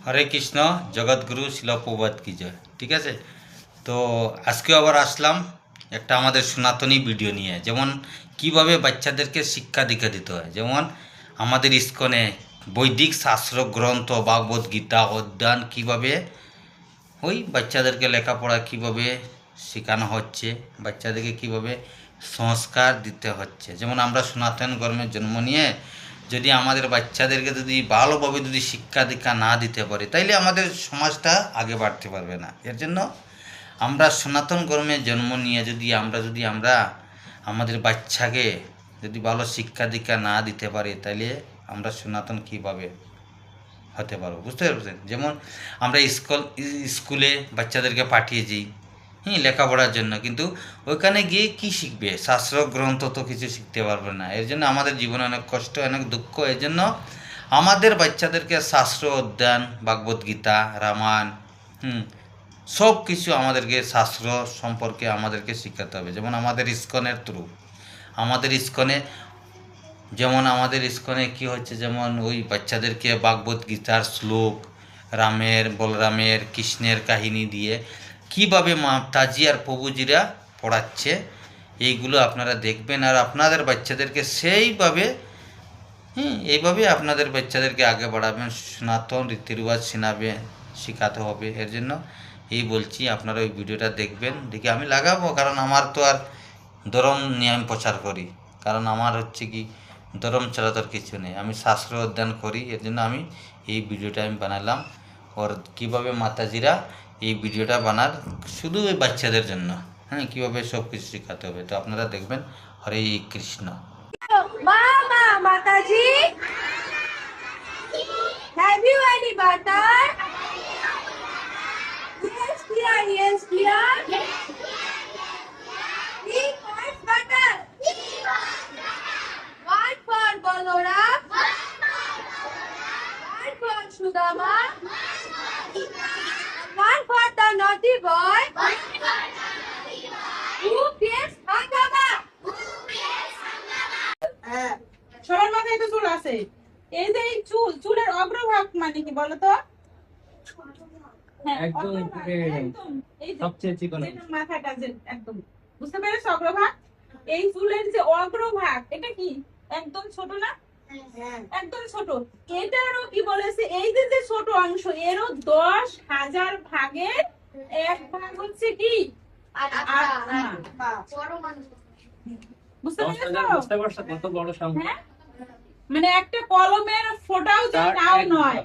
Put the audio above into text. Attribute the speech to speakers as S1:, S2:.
S1: হরে কৃষ্ণ, জগৎগুরু শিল প্রভুপাদ কি জয়। ঠিক আছে, তো আজকে আবার আসলাম একটা আমাদের সনাতনী ভিডিও নিয়ে। যেমন কিভাবে বাচ্চাদেরকে শিক্ষা দীক্ষা দিতে হয়। যেমন আমাদের ইস্কনে বৈদিক শাস্ত্র গ্রন্থ ভাগবত গীতা অধ্যয়ন কিভাবে ওই বাচ্চাদেরকে লেখাপড়া কিভাবে শেখানো হচ্ছে, বাচ্চাদেরকে কিভাবে সংস্কার দিতে হচ্ছে। যেমন আমরা সনাতন ধর্মের জন্ম নিয়ে যদি আমাদের বাচ্চাদেরকে যদি ভালোভাবে যদি শিক্ষা দীক্ষা না দিতে পারি, তাইলে আমাদের সমাজটা আগে বাড়তে পারবে না। এর জন্য আমরা সনাতন ধর্মের জন্ম নিয়ে আমরা আমাদের বাচ্চাকে যদি ভালো শিক্ষা দীক্ষা না দিতে পারি, তাইলে আমরা সনাতন কীভাবে হতে পারবো, বুঝতে পারছেন? যেমন আমরা স্কুলে বাচ্চাদেরকে পাঠিয়েছি লেখাপড়ার জন্য, কিন্তু ওইখানে গিয়ে কি শিখবে? শাস্ত্র গ্রন্থ তো কিছু শিখতে পারবে না। এর জন্য আমাদের জীবনে অনেক কষ্ট, অনেক দুঃখ। এর জন্য আমাদের বাচ্চাদেরকে শাস্ত্র অধ্যয়ন, ভাগবত গীতা, রামায়ণ, সব কিছু আমাদেরকে শাস্ত্র সম্পর্কে আমাদেরকে শিখাতে হবে। যেমন আমাদের ইস্কনের থ্রু আমাদের ইস্কনে কি হচ্ছে, যেমন ওই বাচ্চাদেরকে ভাগবত গীতার শ্লোক, রামের, বলরামের, কৃষ্ণের কাহিনী দিয়ে কিভাবে মাতাজি আর প্রভুজিরা পড়াচ্ছে, এইগুলো আপনারা দেখবেন। আর আপনাদের বাচ্চাদেরকে সেইভাবে এইভাবে আপনাদের বাচ্চাদেরকে আগে বাড়াবেন, সনাতন রীতিরিবাজ শেখাতে হবে। এর জন্য এই বলছি, আপনারা ওই ভিডিওটা দেখবেন, দেখে আমি লাগাবো। কারণ আমার তো আর ধর্ম নিয়ে আমি প্রচার করি, কারণ আমার হচ্ছে কি ধর্ম ছাড়া তোর কিছু নেই। আমি শাস্ত্র অধ্যয়ন করি, এর জন্য আমি এই ভিডিওটা আমি বানালাম। ওর কীভাবে মাতাজিরা এই ভিডিওটা বানার শুধু ওই বাচ্চাদের জন্য, কীভাবে সব কিছু শেখাতে হবে। তো আপনারা দেখবেন। হরে Krishna.
S2: Mama, Mataji, have you any butter? Yes, dear, yes, dear. Three parts butter. One for Baloram. One for Sudama. One for the naughty boy. Who gets hungama?
S3: সবার মাথায় তো চুল আছে। এই যে এই চুলের অগ্রভাগ মানে কি বলতো? হ্যাঁ,
S4: একদম
S3: এই যে
S4: সবচেয়ে চিকন
S3: মাথাটা যে একদম, বুঝতে পেরেছো? অগ্রভাগ, এই চুলের যে অগ্রভাগ, এটা কি একদম ছোট না? একদম ছোট। এটারও কি বলেছে, এই যে যে ছোট অংশ, এরও 10,000 ভাগের এক ভাগ হচ্ছে কি আত্মা। বুঝতে পেরেছো?
S4: কত বড় সংখ্যা?
S3: হ্যাঁ, মানে একটা কলমের ফোঁটাও যে তাও নয়।